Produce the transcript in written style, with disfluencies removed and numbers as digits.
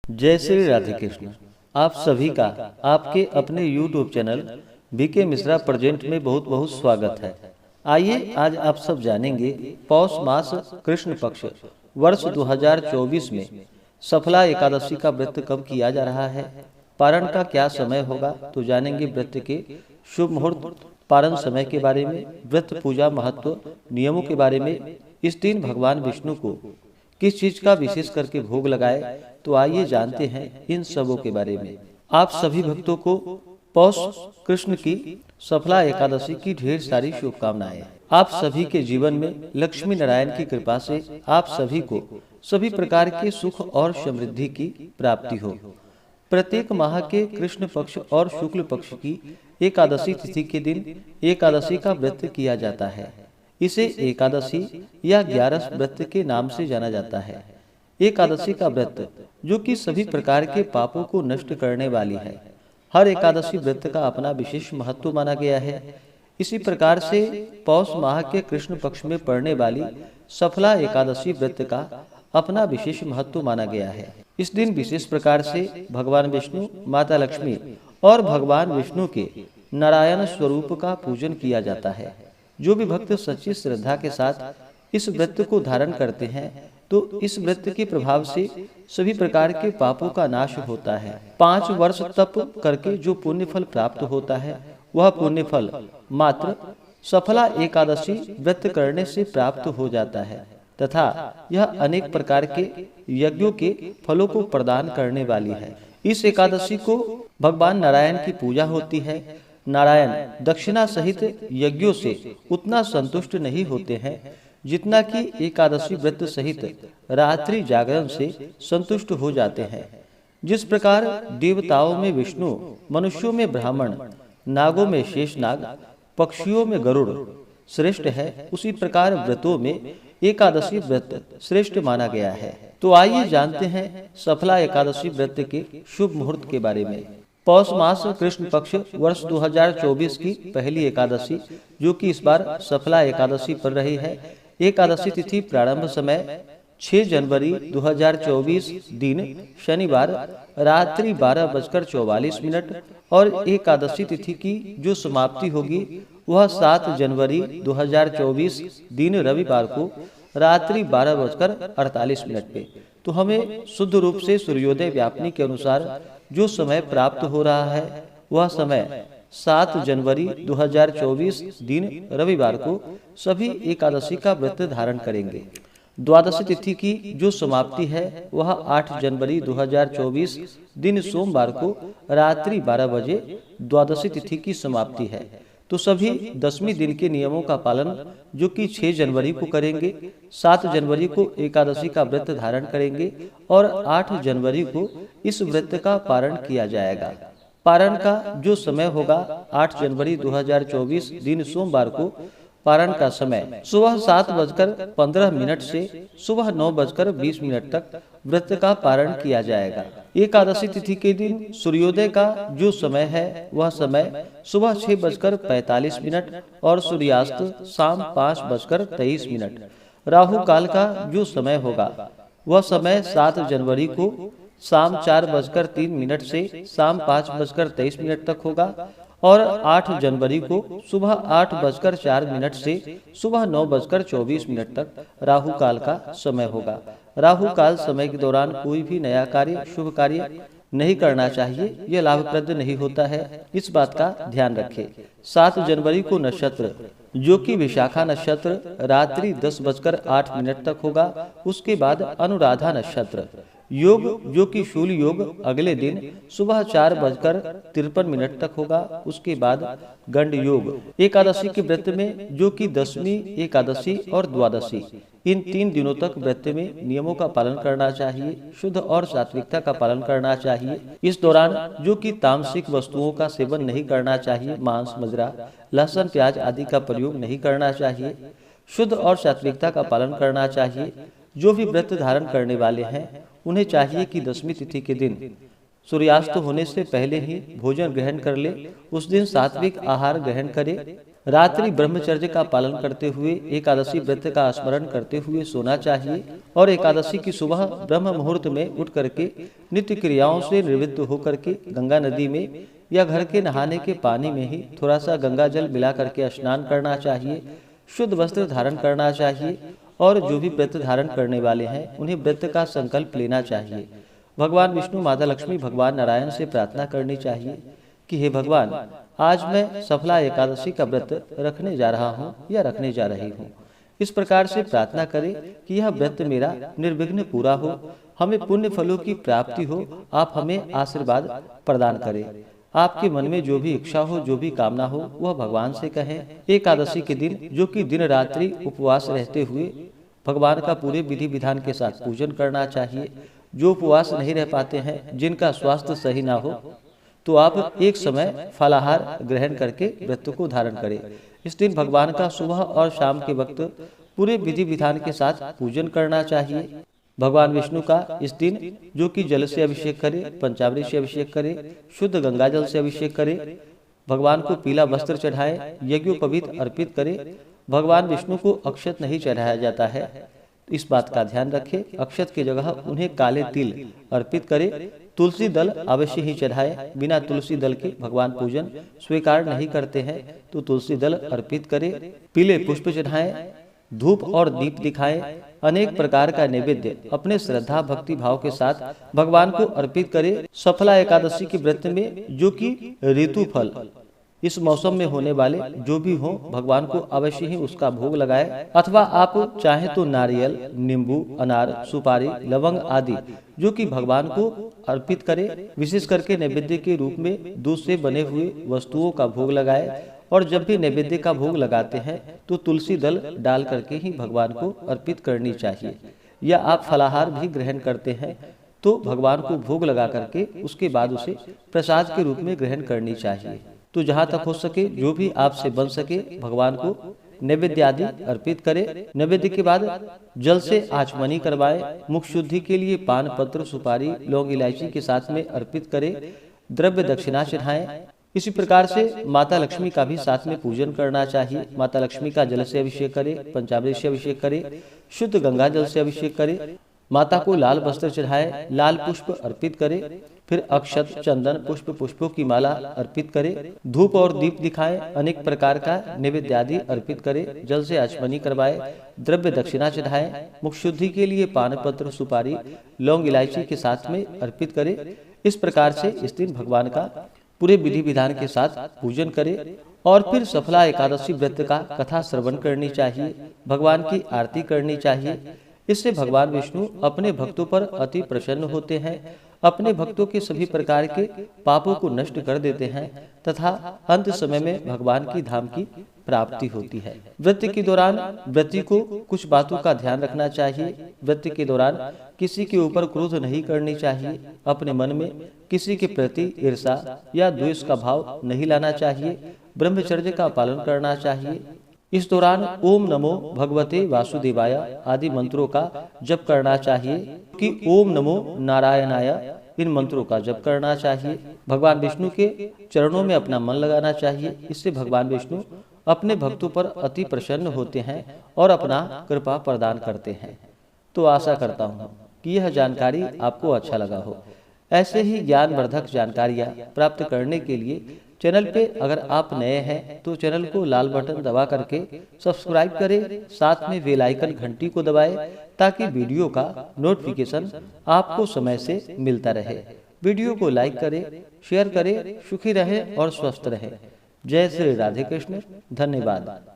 जय श्री राधे कृष्ण। आप सभी का आपके अपने YouTube channel BK Mishra present में बहुत बहुत स्वागत है। आइए आज आप सब जानेंगे पौष मास कृष्ण पक्ष वर्ष 2024 में सफला एकादशी का व्रत कब किया जा रहा है, पारण का क्या समय होगा, तो जानेंगे व्रत के शुभ मुहूर्त, पारण समय के बारे में, व्रत पूजा महत्व, नियमों के बारे में, इस दिन भगवान विष्णु को किस चीज का विशेष करके भोग लगाए, तो आइए जानते हैं इन सबों के बारे में। आप सभी भक्तों को पौष कृष्ण की सफला एकादशी की ढेर सारी शुभकामनाएं। आप सभी के जीवन में लक्ष्मी नारायण की कृपा से आप सभी को सभी प्रकार के सुख और समृद्धि की प्राप्ति हो। प्रत्येक माह के कृष्ण पक्ष और शुक्ल पक्ष की एकादशी तिथि के दिन एकादशी का व्रत किया जाता है। इसे एकादशी या 11 व्रत के नाम से जाना जाता है। एकादशी का व्रत जो कि सभी प्रकार के पापों को नष्ट करने वाली है। हर एकादशी व्रत का अपना विशेष महत्व माना गया है। इसी प्रकार से पौष माह के कृष्ण पक्ष में पड़ने वाली सफला एकादशी व्रत का अपना विशेष महत्व माना गया है। इस दिन विशेष प्रकार से भगवान विष्णु, माता लक्ष्मी और भगवान विष्णु के नारायण स्वरूप का पूजन किया जाता है। जो भी भक्त सच्ची श्रद्धा के साथ इस व्रत को धारण करते हैं तो इस व्रत के प्रभाव से सभी प्रकार के पापों का नाश होता है। 5 वर्ष तप करके जो पुण्य फल प्राप्त होता है वह पुण्य फल मात्र सफला एकादशी व्रत करने से प्राप्त हो जाता है तथा यह अनेक प्रकार के यज्ञों के फलों को प्रदान करने वाली है। इस एकादशी को भगवान नारायण की पूजा होती है। नारायण दक्षिणा सहित यज्ञों से उतना संतुष्ट नहीं होते हैं जितना कि एकादशी व्रत सहित रात्रि जागरण से संतुष्ट हो जाते हैं। जिस प्रकार देवताओं में विष्णु, मनुष्यों में ब्राह्मण, नागों में शेषनाग, पक्षियों में गरुड़ श्रेष्ठ है, उसी प्रकार व्रतों में एकादशी व्रत श्रेष्ठ माना गया है। तो आइए जानते हैं सफला एकादशी व्रत के शुभ मुहूर्त के बारे में। पौष मास कृष्ण पक्ष वर्ष 2024 की पहली एकादशी जो कि इस बार सफला एकादशी पड़ रही है। एकादशी तिथि प्रारंभ समय 6 जनवरी 2024 दिन शनिवार रात्रि 12:44 और एकादशी तिथि की जो समाप्ति होगी वह 7 जनवरी 2024 दिन रविवार को रात्रि 12:48 पे। तो हमें शुद्ध रूप से सूर्योदय व्यापनी के अनुसार जो समय प्राप्त हो रहा है वह समय 7 जनवरी 2024 दिन रविवार को सभी एकादशी का व्रत धारण करेंगे। द्वादशी तिथि की जो समाप्ति है वह 8 जनवरी 2024 दिन सोमवार को रात्रि 12 बजे द्वादशी तिथि की समाप्ति है। तो सभी 10वीं दिन के नियमों का पालन जो कि 6 जनवरी को करेंगे, 7 जनवरी को एकादशी का व्रत धारण करेंगे और 8 जनवरी को इस व्रत का पारण किया जाएगा। पारण का जो समय होगा 8 जनवरी 2024 दिन सोमवार को पारण का समय सुबह 7:15 से सुबह 9:20 तक व्रत का पारण किया जाएगा। एकादशी तिथि के दिन सूर्योदय का जो समय है वह समय सुबह 6:45 और सूर्यास्त शाम 5:23। राहु काल का जो समय होगा वह समय 7 जनवरी को शाम 4:03 से शाम 5:23 तक होगा और 8 जनवरी को सुबह 8:04 से सुबह 9:24 तक राहु काल का समय होगा। राहु काल समय के दौरान कोई भी नया कार्य, शुभ कार्य नहीं करना चाहिए, यह लाभप्रद नहीं होता है, इस बात का ध्यान रखें। 7 जनवरी को नक्षत्र जो कि विशाखा नक्षत्र रात्रि 10:08 तक होगा। उसके बाद अनुराधा नक्षत्र योग जो कि शूल योग अगले दिन सुबह 4:53 तक होगा। उसके बाद गंड योग एकादशी के व्रत में जो कि 10वीं एकादशी और द्वादशी इन 3 दिनों तक व्रत में नियमों का पालन करना चाहिए, शुद्ध और सात्विकता का पालन करना चाहिए। इस दौरान जो कि तामसिक वस्तुओं का सेवन नहीं करना चाहिए, मांस, मदिरा, लहसुन, प्याज आदि का प्रयोग नहीं करना चाहिए, शुद्ध और सात्विकता का पालन करना चाहिए। जो भी व्रत धारण करने वाले हैं उन्हें चाहिए कि 10वीं तिथि के दिन सूर्यास्त होने से पहले ही भोजन ग्रहण कर ले। उस दिन सात्विक आहार ग्रहण करे रात्रि ब्रह्मचर्य का पालन करते हुए एकादशी व्रत का स्मरण करते हुए सोना चाहिए और एकादशी की सुबह ब्रह्म मुहूर्त में उठ करके नित्य क्रियाओं से निवृत्त होकर के गंगा नदी में या घर के नहाने के पानी में ही थोड़ा सा गंगा जल मिला करके स्नान करना चाहिए। शुद्ध वस्त्र धारण करना चाहिए और जो भी व्रत धारण करने वाले हैं उन्हें व्रत का संकल्प लेना चाहिए। भगवान विष्णु, माता लक्ष्मी, भगवान नारायण से प्रार्थना करनी चाहिए कि हे भगवान, आज मैं सफला एकादशी का व्रत रखने जा रहा हूँ या रखने जा रही हूँ। इस प्रकार से प्रार्थना करें कि यह व्रत मेरा निर्विघ्न पूरा हो, हमें पुण्य फलों की प्राप्ति हो, आप हमें आशीर्वाद प्रदान करें। आपके मन में जो भी इच्छा हो, जो भी कामना हो, वह भगवान से कहें। एकादशी के दिन, जो कि दिन रात्रि उपवास रहते हुए भगवान का पूरे विधि विधान के साथ पूजन करना चाहिए। जो उपवास नहीं रह पाते हैं, जिनका स्वास्थ्य सही ना हो, तो आप एक समय फलाहार ग्रहण करके व्रत को धारण करें। इस दिन भगवान का सुबह और शाम के वक्त पूरे विधि विधान के साथ पूजन करना चाहिए। भगवान विष्णु का इस दिन जो कि जल से अभिषेक करे, पंचामृत से अभिषेक करे, शुद्ध गंगा जल से अभिषेक करे, भगवान को पीला वस्त्र चढ़ाए, यज्ञोपवीत अर्पित करे। भगवान विष्णु को अक्षत नहीं चढ़ाया जाता है, इस बात का ध्यान रखें। अक्षत की जगह उन्हें काले तिल अर्पित करे। तुलसी दल अवश्य ही चढ़ाए, बिना तुलसी दल के भगवान पूजन स्वीकार नहीं करते हैं, तो तुलसी दल अर्पित करे। पीले पुष्प चढ़ाएं, धूप और दीप दिखाएं, अनेक प्रकार का नैवेद्य अपने श्रद्धा भक्ति भाव के साथ भगवान को अर्पित करे। सफला एकादशी के व्रत में जो कि ऋतु फल इस मौसम में होने वाले जो भी हो, भगवान को अवश्य ही उसका भोग लगाए। अथवा आप चाहे तो नारियल, नींबू, अनार, सुपारी, लवंग आदि जो कि भगवान को अर्पित करे। विशेष करके नैवेद्य के रूप में दूध से बने हुए वस्तुओं का भोग लगाए। और जब भी नैवेद्य का भोग लगाते हैं तो तुलसी दल डाल करके ही भगवान को अर्पित करनी चाहिए। या आप फलाहार भी ग्रहण करते हैं तो भगवान को भोग लगा करके उसके बाद उसे प्रसाद के रूप में ग्रहण करनी चाहिए। तो जहाँ तक हो सके, जो भी आपसे बन सके, भगवान को नैवेद्य आदि अर्पित करे। नैवेद्य के बाद जल से आचमनी करवाए। मुख शुद्धि के लिए पान, पत्र, सुपारी, लौंग, इलायची के साथ में अर्पित करे। द्रव्य दक्षिणा चढ़ाएं। इसी प्रकार से माता लक्ष्मी का भी साथ में पूजन करना चाहिए। माता लक्ष्मी का जल से अभिषेक करे, पंचामृत से अभिषेक करे, शुद्ध गंगा जल से अभिषेक करे। माता को लाल वस्त्र चढ़ाए, लाल पुष्प अर्पित करे। फिर अक्षत, चंदन, पुष्पों की माला अर्पित करे। धूप और दीप दिखाए, अनेक प्रकार का नैवेद्य आदि अर्पित करे। जल से आचमनी करवाए, द्रव्य दक्षिणा चढ़ाए। मुख शुद्धि के लिए पान, पत्र, सुपारी, लौंग, इलायची के साथ में अर्पित करे। इस प्रकार से इस दिन भगवान का पूरे विधि विधान के साथ पूजन करे। और फिर सफला एकादशी व्रत का कथा श्रवण करनी चाहिए, भगवान की आरती करनी चाहिए। इससे भगवान विष्णु अपने भक्तों पर अति प्रसन्न होते हैं, अपने भक्तों के सभी प्रकार के पापों को नष्ट कर देते हैं तथा अंत समय में भगवान की धाम की प्राप्ति होती है। व्रत के दौरान व्रती को कुछ बातों का ध्यान रखना चाहिए। व्रत के दौरान किसी के ऊपर क्रोध नहीं करनी चाहिए। अपने मन में किसी के प्रति ईर्ष्या या द्वेष का भाव नहीं लाना चाहिए। ब्रह्मचर्य का पालन करना चाहिए। इस दौरान ओम नमो भगवते वासुदेवाय आदि मंत्रों का जप करना चाहिए कि ओम नमो नारायणाय, इन मंत्रों का जप करना चाहिए। भगवान विष्णु के चरणों में अपना मन लगाना चाहिए। इससे भगवान विष्णु अपने भक्तों पर अति प्रसन्न होते हैं और अपना कृपा प्रदान करते हैं। तो आशा करता हूँ कि यह जानकारी आपको अच्छा लगा हो। ऐसे ही ज्ञानवर्धक जानकारियाँ प्राप्त करने के लिए चैनल पे अगर आप नए हैं तो चैनल को लाल बटन दबा करके सब्सक्राइब करें, साथ में बेल आइकन घंटी को दबाएं ताकि वीडियो का नोटिफिकेशन आपको समय से मिलता रहे। वीडियो को लाइक करें, शेयर करें। सुखी रहें और स्वस्थ रहें। जय श्री राधे कृष्ण। धन्यवाद।